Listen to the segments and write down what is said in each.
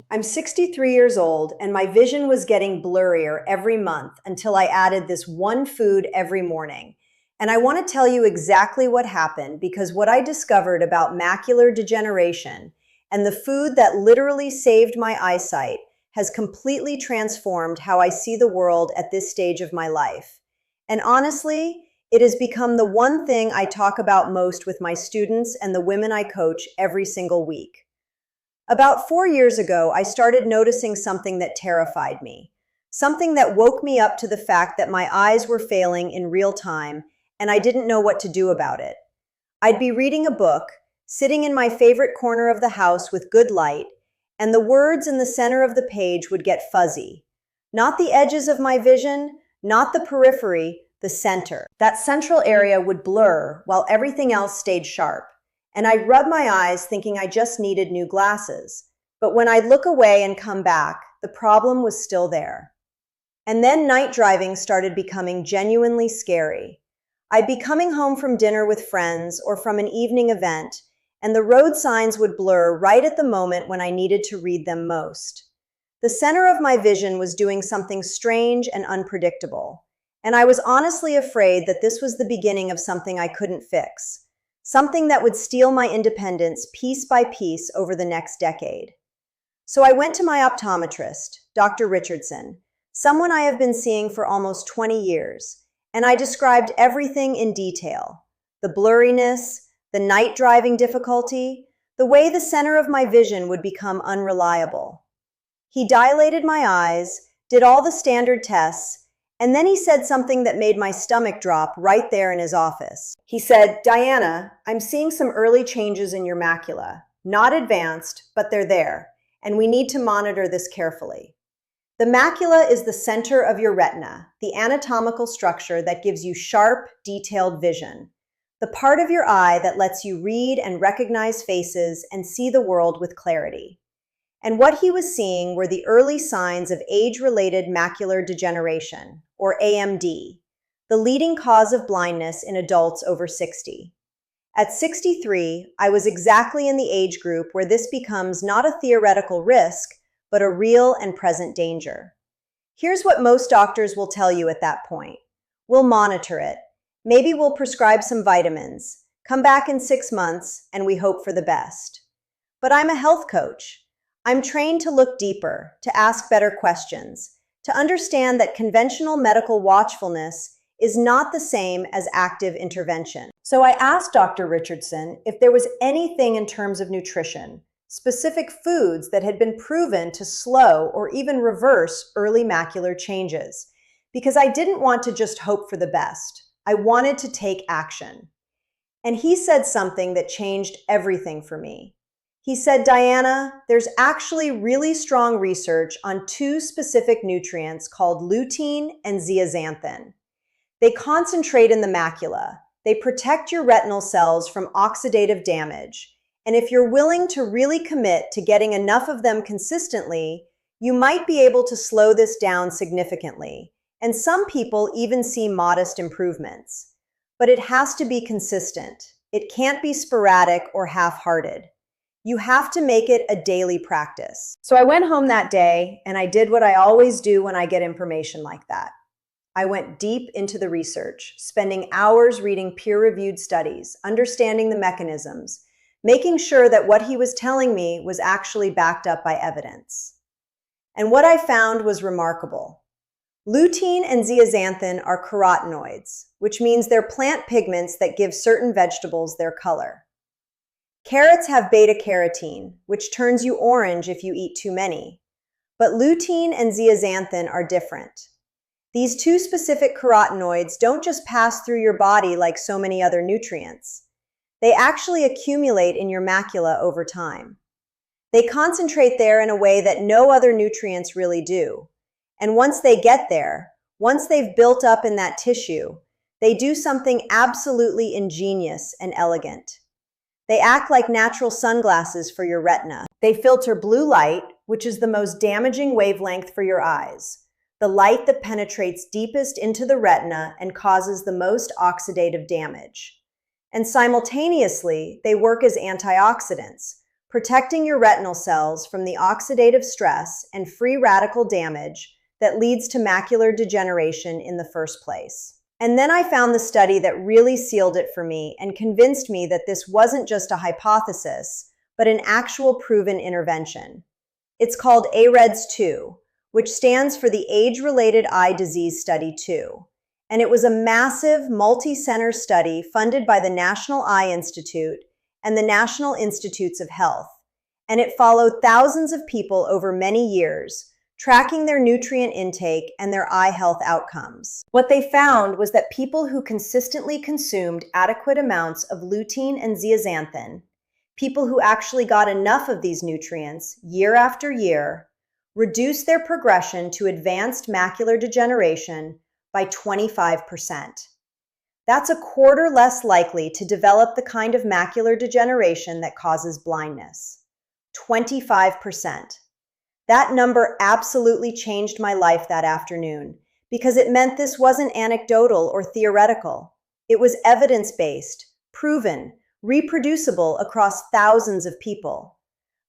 I'm 63 years old, and my vision was getting blurrier every month until I added this one food every morning. And I want to tell you exactly what happened because what I discovered about macular degeneration and the food that literally saved my eyesight has completely transformed how I see the world at this stage of my life. And honestly, it has become the one thing I talk about most with my students and the women I coach every single week. About 4 years ago, I started noticing something that terrified me, something that woke me up to the fact that my eyes were failing in real time, and I didn't know what to do about it. I'd be reading a book, sitting in my favorite corner of the house with good light, and the words in the center of the page would get fuzzy. Not the edges of my vision, not the periphery, the center. That central area would blur while everything else stayed sharp. And I'd rub my eyes thinking I just needed new glasses. But when I'd look away and come back, the problem was still there. And then night driving started becoming genuinely scary. I'd be coming home from dinner with friends or from an evening event, and the road signs would blur right at the moment when I needed to read them most. The center of my vision was doing something strange and unpredictable, and I was honestly afraid that this was the beginning of something I couldn't fix. Something that would steal my independence piece by piece over the next decade. So I went to my optometrist, Dr. Richardson, someone I have been seeing for almost 20 years, and I described everything in detail. The blurriness, the night driving difficulty, the way the center of my vision would become unreliable. He dilated my eyes, did all the standard tests, and then he said something that made my stomach drop right there in his office. He said, "Diana, I'm seeing some early changes in your macula. Not advanced, but they're there, and we need to monitor this carefully." The macula is the center of your retina, the anatomical structure that gives you sharp, detailed vision. The part of your eye that lets you read and recognize faces and see the world with clarity. And what he was seeing were the early signs of age-related macular degeneration, or AMD, the leading cause of blindness in adults over 60. At 63, I was exactly in the age group where this becomes not a theoretical risk, but a real and present danger. Here's what most doctors will tell you at that point. We'll monitor it. Maybe we'll prescribe some vitamins. Come back in 6 months, and we hope for the best. But I'm a health coach. I'm trained to look deeper, to ask better questions, to understand that conventional medical watchfulness is not the same as active intervention. So I asked Dr. Richardson if there was anything in terms of nutrition, specific foods that had been proven to slow or even reverse early macular changes, because I didn't want to just hope for the best. I wanted to take action. And he said something that changed everything for me. He said, "Diana, there's actually really strong research on two specific nutrients called lutein and zeaxanthin. They concentrate in the macula. They protect your retinal cells from oxidative damage. And if you're willing to really commit to getting enough of them consistently, you might be able to slow this down significantly. And some people even see modest improvements. But it has to be consistent. It can't be sporadic or half-hearted. You have to make it a daily practice." So I went home that day and I did what I always do when I get information like that. I went deep into the research, spending hours reading peer-reviewed studies, understanding the mechanisms, making sure that what he was telling me was actually backed up by evidence. And what I found was remarkable. Lutein and zeaxanthin are carotenoids, which means they're plant pigments that give certain vegetables their color. Carrots have beta-carotene, which turns you orange if you eat too many. But lutein and zeaxanthin are different. These two specific carotenoids don't just pass through your body like so many other nutrients. They actually accumulate in your macula over time. They concentrate there in a way that no other nutrients really do. And once they get there, once they've built up in that tissue, they do something absolutely ingenious and elegant. They act like natural sunglasses for your retina. They filter blue light, which is the most damaging wavelength for your eyes, the light that penetrates deepest into the retina and causes the most oxidative damage. And simultaneously, they work as antioxidants, protecting your retinal cells from the oxidative stress and free radical damage that leads to macular degeneration in the first place. And then I found the study that really sealed it for me and convinced me that this wasn't just a hypothesis, but an actual proven intervention. It's called AREDS-2, which stands for the Age-Related Eye Disease Study 2. And it was a massive, multi-center study funded by the National Eye Institute and the National Institutes of Health. And it followed thousands of people over many years, tracking their nutrient intake and their eye health outcomes. What they found was that people who consistently consumed adequate amounts of lutein and zeaxanthin, people who actually got enough of these nutrients year after year, reduced their progression to advanced macular degeneration by 25%. That's a quarter less likely to develop the kind of macular degeneration that causes blindness. 25%. That number absolutely changed my life that afternoon because it meant this wasn't anecdotal or theoretical. It was evidence-based, proven, reproducible across thousands of people.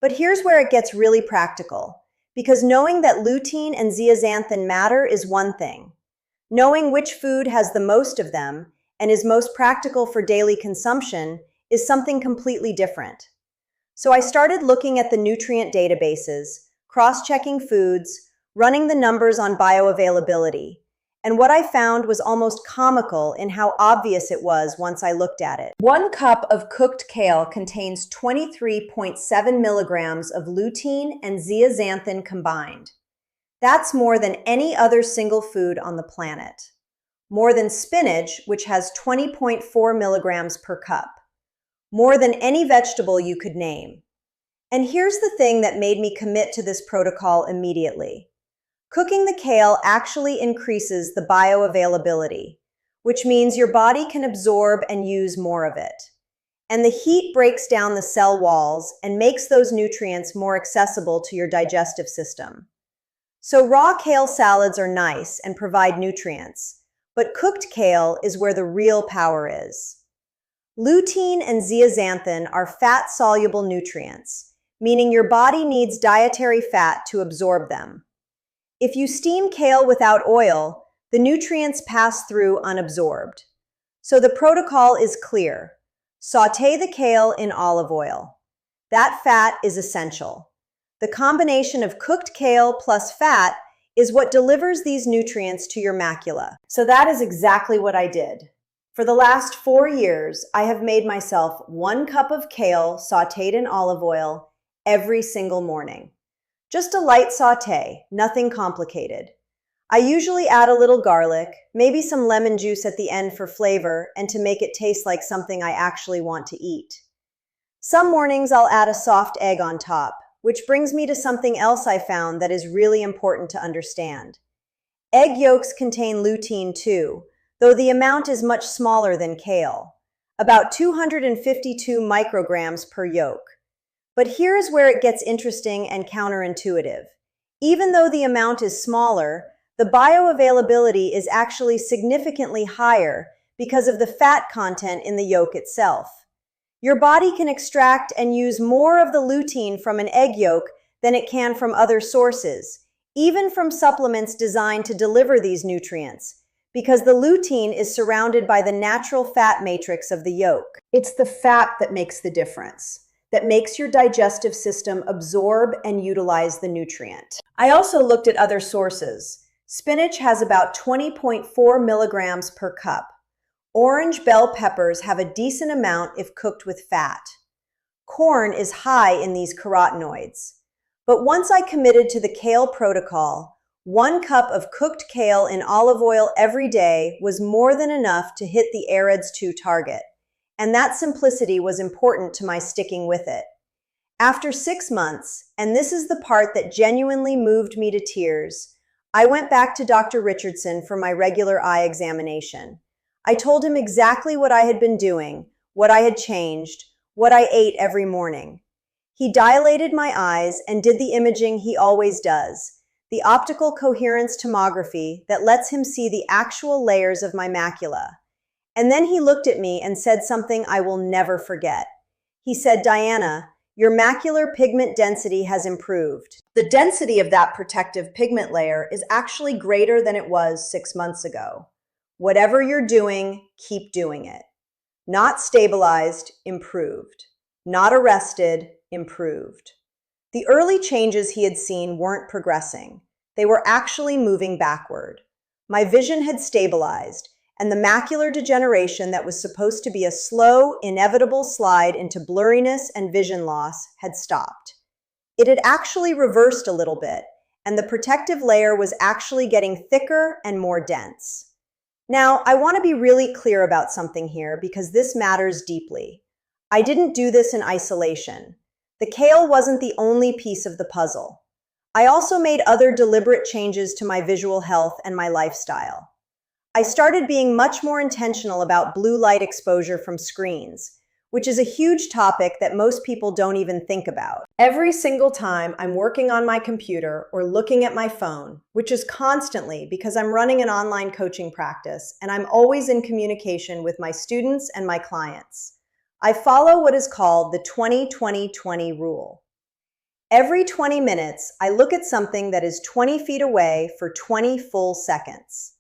But here's where it gets really practical, because knowing that lutein and zeaxanthin matter is one thing. Knowing which food has the most of them and is most practical for daily consumption is something completely different. So I started looking at the nutrient databases, cross-checking foods, running the numbers on bioavailability. And what I found was almost comical in how obvious it was once I looked at it. 1 cup of cooked kale contains 23.7 milligrams of lutein and zeaxanthin combined. That's more than any other single food on the planet. More than spinach, which has 20.4 milligrams per cup. More than any vegetable you could name. And here's the thing that made me commit to this protocol immediately. Cooking the kale actually increases the bioavailability, which means your body can absorb and use more of it. And the heat breaks down the cell walls and makes those nutrients more accessible to your digestive system. So raw kale salads are nice and provide nutrients, but cooked kale is where the real power is. Lutein and zeaxanthin are fat-soluble nutrients, meaning your body needs dietary fat to absorb them. If you steam kale without oil, the nutrients pass through unabsorbed. So the protocol is clear. Sauté the kale in olive oil. That fat is essential. The combination of cooked kale plus fat is what delivers these nutrients to your macula. So that is exactly what I did. For the last 4 years, I have made myself 1 cup of kale sautéed in olive oil every single morning. Just a light sauté, nothing complicated. I usually add a little garlic, maybe some lemon juice at the end for flavor and to make it taste like something I actually want to eat. Some mornings I'll add a soft egg on top, which brings me to something else I found that is really important to understand. Egg yolks contain lutein too, though the amount is much smaller than kale, about 252 micrograms per yolk. But here's where it gets interesting and counterintuitive. Even though the amount is smaller, the bioavailability is actually significantly higher because of the fat content in the yolk itself. Your body can extract and use more of the lutein from an egg yolk than it can from other sources, even from supplements designed to deliver these nutrients, because the lutein is surrounded by the natural fat matrix of the yolk. It's the fat that makes the difference, that makes your digestive system absorb and utilize the nutrient. I also looked at other sources. Spinach has about 20.4 milligrams per cup. Orange bell peppers have a decent amount if cooked with fat. Corn is high in these carotenoids. But once I committed to the kale protocol, 1 cup of cooked kale in olive oil every day was more than enough to hit the AREDS-2 target. And that simplicity was important to my sticking with it. After 6 months, and this is the part that genuinely moved me to tears, I went back to Dr. Richardson for my regular eye examination. I told him exactly what I had been doing, what I had changed, what I ate every morning. He dilated my eyes and did the imaging he always does, the optical coherence tomography that lets him see the actual layers of my macula. And then he looked at me and said something I will never forget. He said, "Diana, your macular pigment density has improved. The density of that protective pigment layer is actually greater than it was 6 months ago. Whatever you're doing, keep doing it. Not stabilized, improved. Not arrested, improved. The early changes he had seen weren't progressing. They were actually moving backward. My vision had stabilized, and the macular degeneration that was supposed to be a slow, inevitable slide into blurriness and vision loss had stopped. It had actually reversed a little bit, and the protective layer was actually getting thicker and more dense. Now, I want to be really clear about something here because this matters deeply. I didn't do this in isolation. The kale wasn't the only piece of the puzzle. I also made other deliberate changes to my visual health and my lifestyle. I started being much more intentional about blue light exposure from screens, which is a huge topic that most people don't even think about. Every single time I'm working on my computer or looking at my phone, which is constantly because I'm running an online coaching practice and I'm always in communication with my students and my clients, I follow what is called the 20-20-20 rule. Every 20 minutes, I look at something that is 20 feet away for 20 full seconds.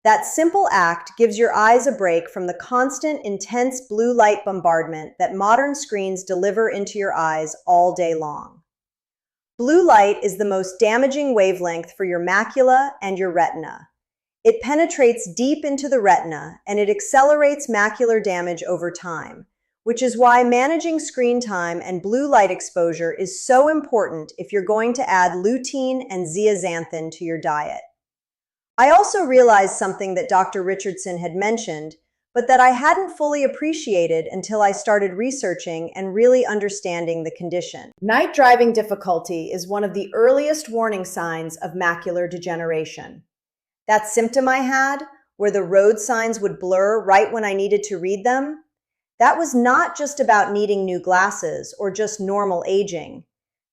That simple act gives your eyes a break from the constant, intense blue light bombardment that modern screens deliver into your eyes all day long. Blue light is the most damaging wavelength for your macula and your retina. It penetrates deep into the retina and it accelerates macular damage over time, which is why managing screen time and blue light exposure is so important if you're going to add lutein and zeaxanthin to your diet. I also realized something that Dr. Richardson had mentioned, but that I hadn't fully appreciated until I started researching and really understanding the condition. Night driving difficulty is one of the earliest warning signs of macular degeneration. That symptom I had, where the road signs would blur right when I needed to read them, that was not just about needing new glasses or just normal aging.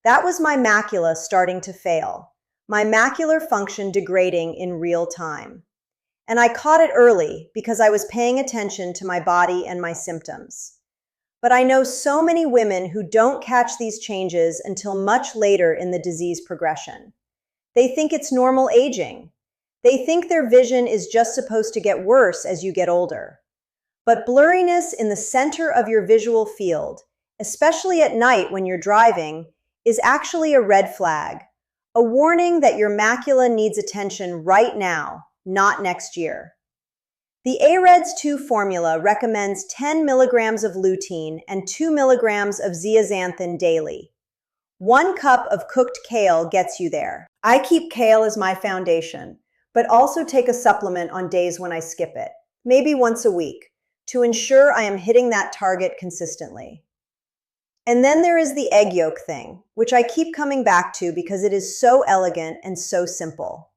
That was my macula starting to fail. My macular function degrading in real time. And I caught it early because I was paying attention to my body and my symptoms. But I know so many women who don't catch these changes until much later in the disease progression. They think it's normal aging. They think their vision is just supposed to get worse as you get older. But blurriness in the center of your visual field, especially at night when you're driving, is actually a red flag. A warning that your macula needs attention right now, not next year. The AREDS 2 formula recommends 10 milligrams of lutein and 2 milligrams of zeaxanthin daily. 1 cup of cooked kale gets you there. I keep kale as my foundation, but also take a supplement on days when I skip it, maybe once a week, to ensure I am hitting that target consistently. And then there is the egg yolk thing, which I keep coming back to because it is so elegant and so simple.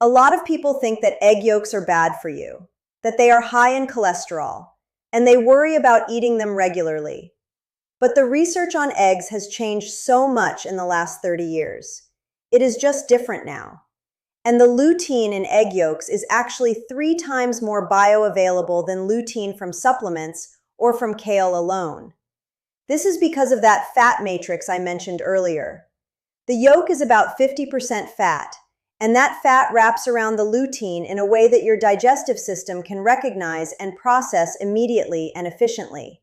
A lot of people think that egg yolks are bad for you, that they are high in cholesterol, and they worry about eating them regularly. But the research on eggs has changed so much in the last 30 years. It is just different now. And the lutein in egg yolks is actually 3 times more bioavailable than lutein from supplements or from kale alone. This is because of that fat matrix I mentioned earlier. The yolk is about 50% fat, and that fat wraps around the lutein in a way that your digestive system can recognize and process immediately and efficiently.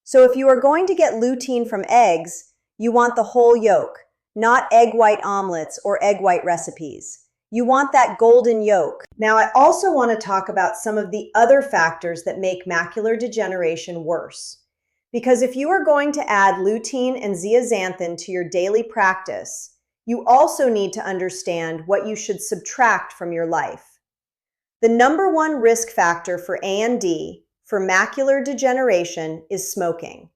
So if you are going to get lutein from eggs, you want the whole yolk, not egg white omelets or egg white recipes. You want that golden yolk. Now, I also want to talk about some of the other factors that make macular degeneration worse. Because if you are going to add lutein and zeaxanthin to your daily practice, you also need to understand what you should subtract from your life. The number one risk factor for AMD, for macular degeneration, is smoking.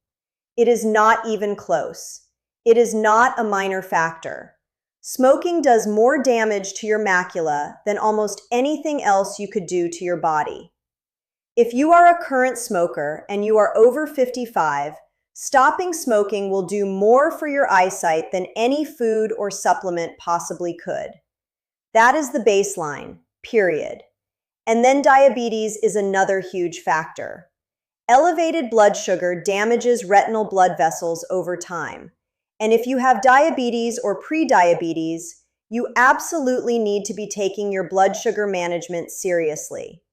It is not even close. It is not a minor factor. Smoking does more damage to your macula than almost anything else you could do to your body. If you are a current smoker and you are over 55, stopping smoking will do more for your eyesight than any food or supplement possibly could. That is the baseline, period. And then diabetes is another huge factor. Elevated blood sugar damages retinal blood vessels over time. And if you have diabetes or pre-diabetes, you absolutely need to be taking your blood sugar management seriously.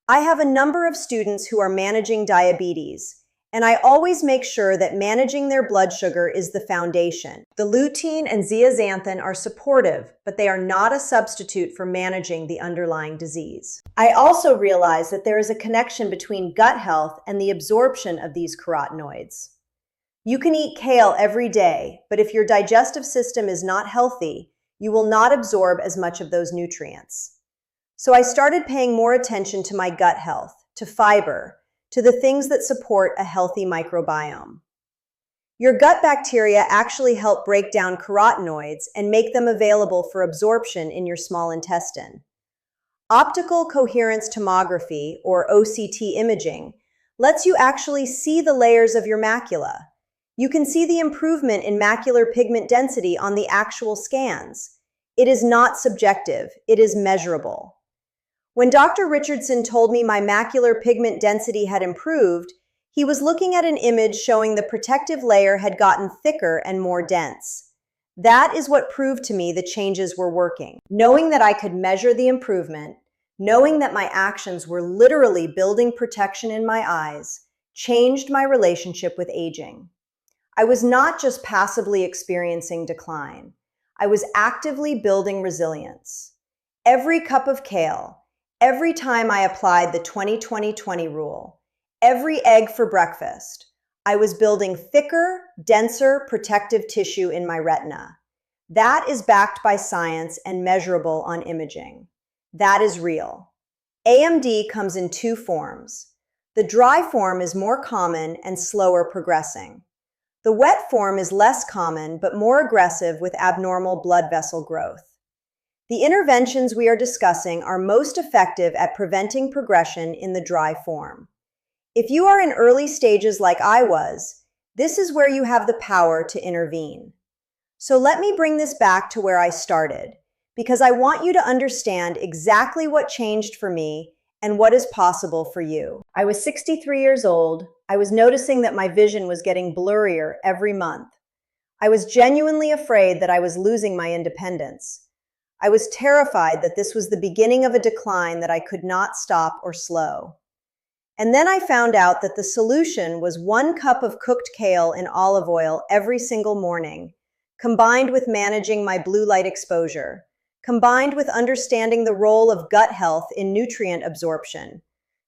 I have a number of students who are managing diabetes, and I always make sure that managing their blood sugar is the foundation. The lutein and zeaxanthin are supportive, but they are not a substitute for managing the underlying disease. I also realize that there is a connection between gut health and the absorption of these carotenoids. You can eat kale every day, but if your digestive system is not healthy, you will not absorb as much of those nutrients. So I started paying more attention to my gut health, to fiber, to the things that support a healthy microbiome. Your gut bacteria actually help break down carotenoids and make them available for absorption in your small intestine. Optical coherence tomography, or OCT imaging, lets you actually see the layers of your macula. You can see the improvement in macular pigment density on the actual scans. It is not subjective, it is measurable. When Dr. Richardson told me my macular pigment density had improved, he was looking at an image showing the protective layer had gotten thicker and more dense. That is what proved to me the changes were working. Knowing that I could measure the improvement, knowing that my actions were literally building protection in my eyes, changed my relationship with aging. I was not just passively experiencing decline. I was actively building resilience. Every cup of kale, every time I applied the 20-20-20 rule, every egg for breakfast, I was building thicker, denser protective tissue in my retina. That is backed by science and measurable on imaging. That is real. AMD comes in two forms. The dry form is more common and slower progressing. The wet form is less common but more aggressive with abnormal blood vessel growth. The interventions we are discussing are most effective at preventing progression in the dry form. If you are in early stages like I was, this is where you have the power to intervene. So let me bring this back to where I started, because I want you to understand exactly what changed for me and what is possible for you. I was 63 years old. I was noticing that my vision was getting blurrier every month. I was genuinely afraid that I was losing my independence. I was terrified that this was the beginning of a decline that I could not stop or slow. And then I found out that the solution was 1 cup of cooked kale in olive oil every single morning, combined with managing my blue light exposure, combined with understanding the role of gut health in nutrient absorption,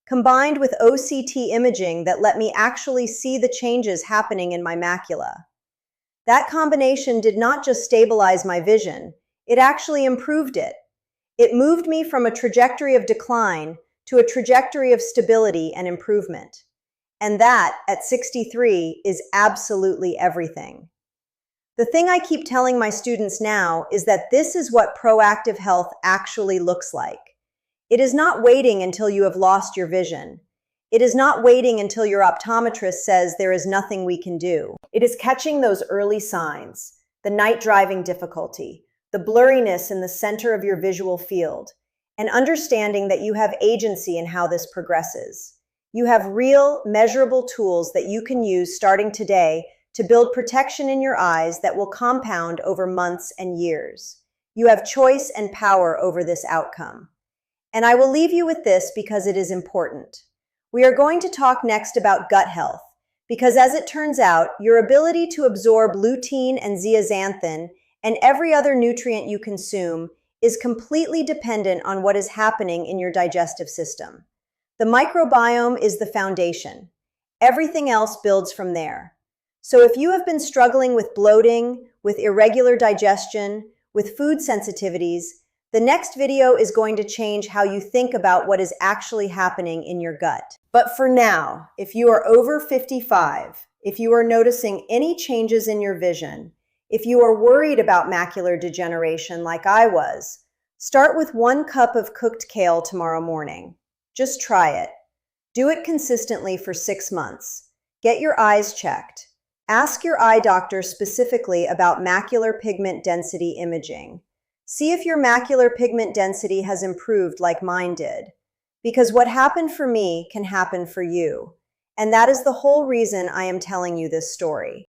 combined with OCT imaging that let me actually see the changes happening in my macula. That combination did not just stabilize my vision, it actually improved it. It moved me from a trajectory of decline to a trajectory of stability and improvement. And that, at 63, is absolutely everything. The thing I keep telling my students now is that this is what proactive health actually looks like. It is not waiting until you have lost your vision. It is not waiting until your optometrist says there is nothing we can do. It is catching those early signs, the night driving difficulty, the blurriness in the center of your visual field, and understanding that you have agency in how this progresses. You have real, measurable tools that you can use starting today to build protection in your eyes that will compound over months and years. You have choice and power over this outcome. And I will leave you with this because it is important. We are going to talk next about gut health, because as it turns out, your ability to absorb lutein and zeaxanthin and every other nutrient you consume is completely dependent on what is happening in your digestive system. The microbiome is the foundation. Everything else builds from there. So if you have been struggling with bloating, with irregular digestion, with food sensitivities, the next video is going to change how you think about what is actually happening in your gut. But for now, if you are over 55, if you are noticing any changes in your vision, if you are worried about macular degeneration like I was, start with 1 cup of cooked kale tomorrow morning. Just try it. Do it consistently for 6 months. Get your eyes checked. Ask your eye doctor specifically about macular pigment density imaging. See if your macular pigment density has improved like mine did. Because what happened for me can happen for you. And that is the whole reason I am telling you this story.